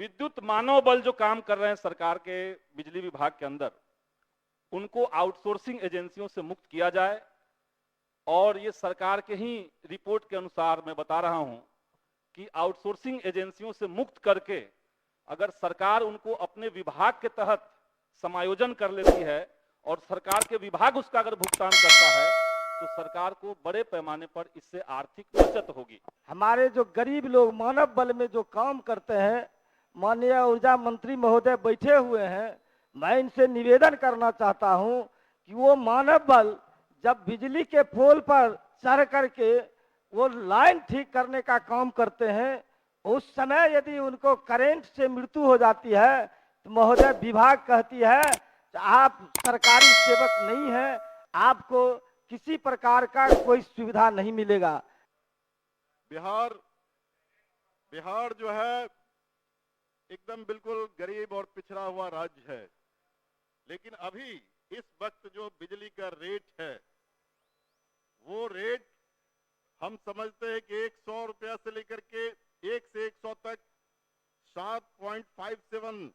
विद्युत मानव बल जो काम कर रहे हैं सरकार के बिजली विभाग के अंदर, उनको आउटसोर्सिंग एजेंसियों से मुक्त किया जाए। और ये सरकार के ही रिपोर्ट के अनुसार मैं बता रहा हूं कि आउटसोर्सिंग एजेंसियों से मुक्त करके अगर सरकार उनको अपने विभाग के तहत समायोजन कर लेती है और सरकार के विभाग उसका अगर भुगतान करता है तो सरकार को बड़े पैमाने पर इससे आर्थिक बचत होगी। हमारे जो गरीब लोग मानव बल में जो काम करते हैं, माननीय ऊर्जा मंत्री महोदय बैठे हुए हैं, मैं इनसे निवेदन करना चाहता हूं कि वो मानव बल जब बिजली के पोल पर चढ़ करके वो लाइन ठीक करने का काम करते हैं, उस समय यदि उनको करंट से मृत्यु हो जाती है तो महोदय विभाग कहती है कि आप सरकारी सेवक नहीं हैं, आपको किसी प्रकार का कोई सुविधा नहीं मिलेगा। बिहार जो है एकदम बिल्कुल गरीब और पिछड़ा हुआ राज्य है, लेकिन अभी इस वक्त जो बिजली का रेट है वो रेट हम समझते हैं कि 100 रुपया से लेकर के 1 से 100 तक 7.57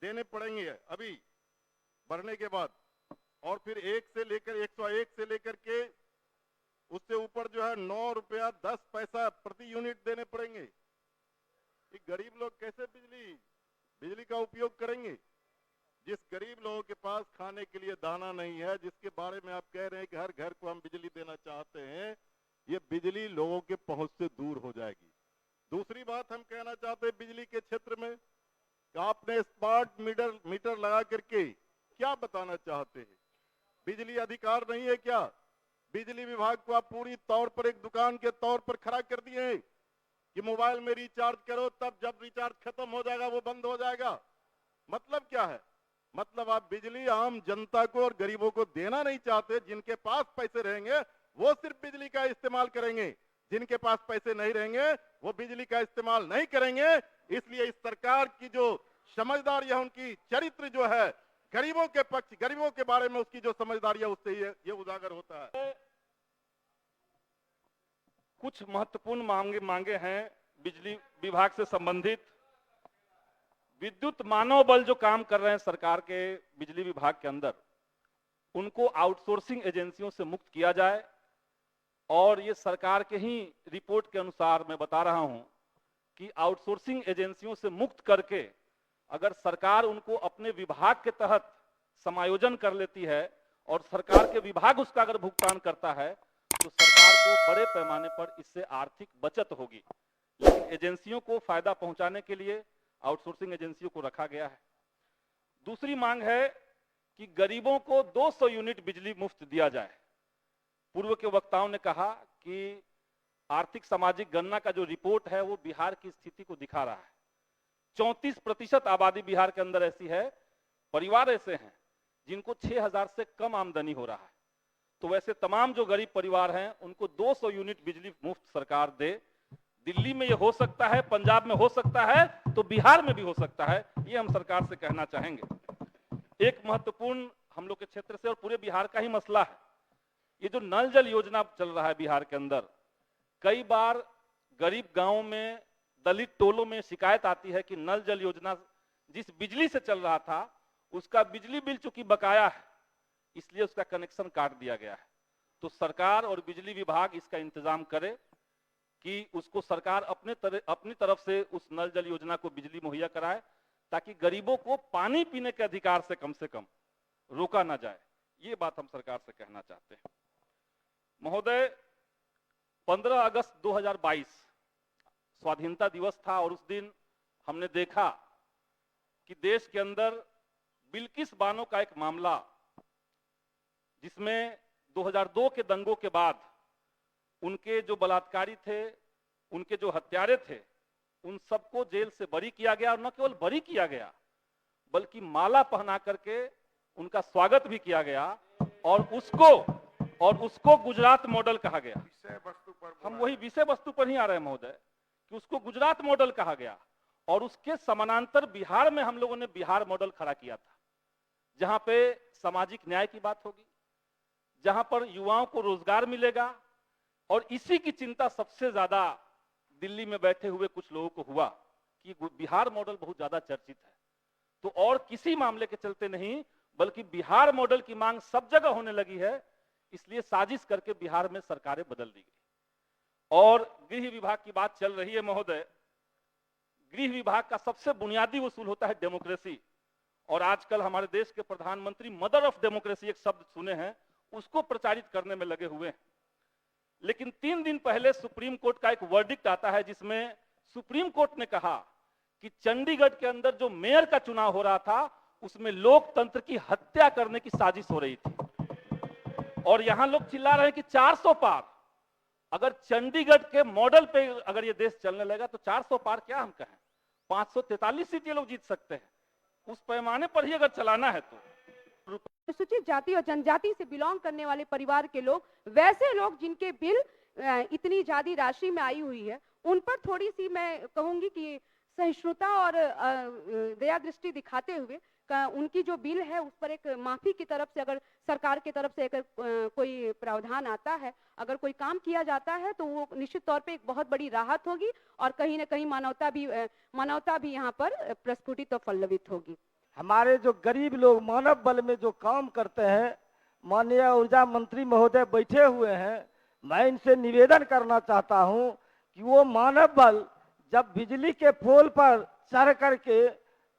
देने पड़ेंगे अभी बढ़ने के बाद, और फिर 1 से लेकर 101 से लेकर के उससे ऊपर जो है 9 रुपया 10 पैसा प्रति यूनिट देने पड़ेंगे। ये गरीब लोग कैसे बिजली का उपयोग करेंगे? जिस गरीब लोगों के पास खाने के लिए दाना नहीं है, जिसके बारे में आप कह रहे हैं कि हर घर को हम बिजली देना चाहते हैं, ये बिजली लोगों के पहुंच से दूर हो जाएगी। दूसरी बात हम कहना चाहते हैं बिजली के क्षेत्र में कि आपने स्मार्ट मीटर लगा करके क्या बताना चाहते हैं? बिजली अधिकार नहीं है क्या? बिजली विभाग को आप पूरी तौर पर एक दुकान के तौर पर खड़ा कर दिए हैं कि मोबाइल में रिचार्ज करो, तब जब रिचार्ज खत्म हो जाएगा वो बंद हो जाएगा। मतलब क्या है? मतलब आप बिजली आम जनता को और गरीबों को देना नहीं चाहते। जिनके पास पैसे रहेंगे वो सिर्फ बिजली का इस्तेमाल करेंगे, जिनके पास पैसे नहीं रहेंगे वो बिजली का इस्तेमाल नहीं करेंगे। इसलिए इस सरकार की जो समझदारी है, उनकी चरित्र जो है गरीबों के पक्ष, गरीबों के बारे में उसकी जो समझदारी है उससे ये उजागर होता है। कुछ महत्वपूर्ण मांगे हैं बिजली विभाग से संबंधित। विद्युत मानव बल जो काम कर रहे हैं सरकार के बिजली विभाग के अंदर, उनको आउटसोर्सिंग एजेंसियों से मुक्त किया जाए। और ये सरकार के ही रिपोर्ट के अनुसार मैं बता रहा हूं कि आउटसोर्सिंग एजेंसियों से मुक्त करके अगर सरकार उनको अपने विभाग के तहत समायोजन कर लेती है और सरकार के विभाग उसका अगर भुगतान करता है तो सरकार को बड़े पैमाने पर इससे आर्थिक बचत होगी। लेकिन एजेंसियों को फायदा पहुंचाने के लिए आउटसोर्सिंग एजेंसियों को रखा गया है। दूसरी मांग है कि गरीबों को 200 यूनिट बिजली मुफ्त दिया जाए। पूर्व के वक्ताओं ने कहा कि आर्थिक सामाजिक गणना का जो रिपोर्ट है वो बिहार की स्थिति को दिखा रहा है। 34% आबादी बिहार के अंदर ऐसी है, परिवार ऐसे हैं जिनको 6000 से कम आमदनी हो रहा है। तो वैसे तमाम जो गरीब परिवार हैं उनको 200 यूनिट बिजली मुफ्त सरकार दे। दिल्ली में ये हो सकता है, पंजाब में हो सकता है, तो बिहार में भी हो सकता है। ये हम सरकार से कहना चाहेंगे। एक महत्वपूर्ण हम लोग के क्षेत्र से और पूरे बिहार का ही मसला है, ये जो नल जल योजना चल रहा है बिहार के अंदर। कई बार गरीब गांवों में, दलित टोलों में शिकायत आती है कि नल जल योजना जिस बिजली से चल रहा था उसका बिजली बिल चूंकि बकाया है, इसलिए उसका कनेक्शन काट दिया गया है। तो सरकार और बिजली विभाग इसका इंतजाम करे कि उसको सरकार अपनी तरफ से उस नल जल योजना को बिजली मुहैया कराए, ताकि गरीबों को पानी पीने के अधिकार से कम रोका ना जाए। ये बात हम सरकार से कहना चाहते हैं। महोदय, 15 अगस्त 2022 स्वाधीनता दिवस था और उस दिन हमने देखा कि देश के अंदर बिल्किस बानो का एक मामला, जिसमें 2002 के दंगों के बाद उनके जो बलात्कारी थे, उनके जो हत्यारे थे, उन सबको जेल से बरी किया गया। और न केवल बरी किया गया बल्कि माला पहना करके उनका स्वागत भी किया गया और उसको गुजरात मॉडल कहा गया। हम वही विषय वस्तु पर ही आ रहे हैं महोदय कि उसको गुजरात मॉडल कहा गया। और उसके समानांतर बिहार में हम लोगों ने बिहार मॉडल खड़ा किया था, जहां पे सामाजिक न्याय की बात होगी, जहां पर युवाओं को रोजगार मिलेगा। और इसी की चिंता सबसे ज्यादा दिल्ली में बैठे हुए कुछ लोगों को हुआ कि बिहार मॉडल बहुत ज्यादा चर्चित है, तो और किसी मामले के चलते नहीं बल्कि बिहार मॉडल की मांग सब जगह होने लगी है, इसलिए साजिश करके बिहार में सरकारें बदल दी गई। और गृह विभाग की बात चल रही है महोदय, गृह विभाग का सबसे बुनियादी उसूल होता है डेमोक्रेसी, और आजकल हमारे देश के प्रधानमंत्री मदर ऑफ डेमोक्रेसी एक शब्द सुने हैं, उसको प्रचारित करने में लगे हुए हैं। लेकिन 3 दिन पहले सुप्रीम कोर्ट का एक वर्डिक्ट आता है जिसमें सुप्रीम कोर्ट ने कहा कि चंडीगढ़ के अंदर जो मेयर का चुनाव हो रहा था उसमें लोकतंत्र की हत्या करने की साजिश हो रही थी। और यहां लोग चिल्ला रहे हैं कि 400 पार, अगर चंडीगढ़ के मॉडल पे अगर ये देश चलने लगा तो 400 पार क्या हम कहें, 543 सीट ये लोग जीत सकते हैं, उस पैमाने पर ही अगर चलाना है तो। अनुसूचित जाति और जनजाति से बिलोंग करने वाले परिवार के लोग, वैसे लोग जिनके बिल इतनी ज्यादा राशि में आई हुई है, उन पर थोड़ी सी मैं कहूंगी कि सहिष्णुता और दया दृष्टि दिखाते हुए उनकी जो बिल है उस पर एक माफी की तरफ से अगर सरकार की तरफ से अगर कोई प्रावधान आता है, अगर कोई काम किया जाता है तो वो निश्चित तौर पे एक बहुत बड़ी राहत होगी और कहीं ना कहीं मानवता भी यहाँ पर प्रस्फुटित और पल्लवित होगी। हमारे जो गरीब लोग मानव बल में जो काम करते हैं, माननीय ऊर्जा मंत्री महोदय बैठे हुए हैं, मैं इनसे निवेदन करना चाहता हूं कि वो मानव बल जब बिजली के पोल पर चढ़ करके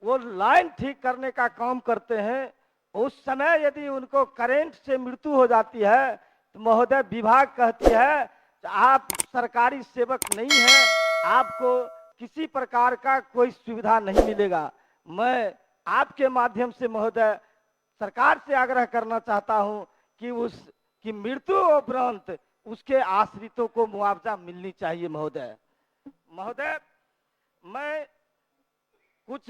वो लाइन ठीक करने का काम करते हैं, उस समय यदि उनको करंट से मृत्यु हो जाती है तो महोदय विभाग कहती है कि आप सरकारी सेवक नहीं हैं, आपको किसी प्रकार का कोई सुविधा नहीं मिलेगा। मैं आपके माध्यम से महोदय सरकार से आग्रह करना चाहता हूं कि उसकी मृत्यु उपरांत उसके आश्रितों को मुआवजा मिलनी चाहिए। महोदय मैं कुछ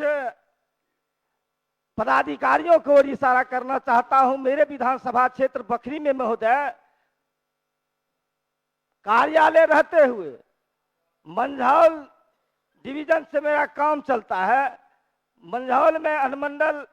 पदाधिकारियों को और इशारा करना चाहता हूं। मेरे विधानसभा क्षेत्र बखरी में महोदय कार्यालय रहते हुए मंझौल डिवीजन से मेरा काम चलता है, मंझौल में अनुमंडल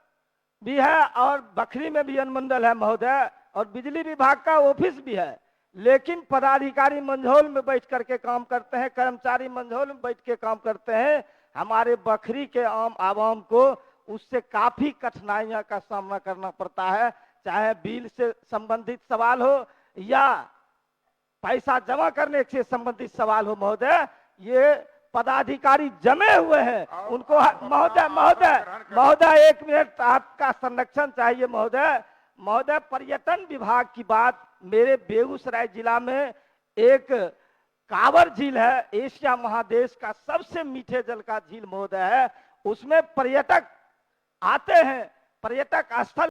भी है और बखरी में भी अनुमंडल है महोदय, और बिजली विभाग का ऑफिस भी है, लेकिन पदाधिकारी मंझौल में बैठ करके काम करते हैं, कर्मचारी मंझौल में बैठ के काम करते हैं। हमारे बखरी के आम आवाम को उससे काफी कठिनाइयों का सामना करना पड़ता है, चाहे बिल से संबंधित सवाल हो या पैसा जमा करने से संबंधित सवाल हो। महोदय ये पदाधिकारी जमे हुए हैं, उनको महोदय 1 मिनट आपका संरक्षण चाहिए। महोदय पर्यटन विभाग की बात, मेरे बेगूसराय जिला में एक कांवर झील है, एशिया महादेश का सबसे मीठे जल का झील महोदय है, उसमें पर्यटक आते हैं, पर्यटक स्थल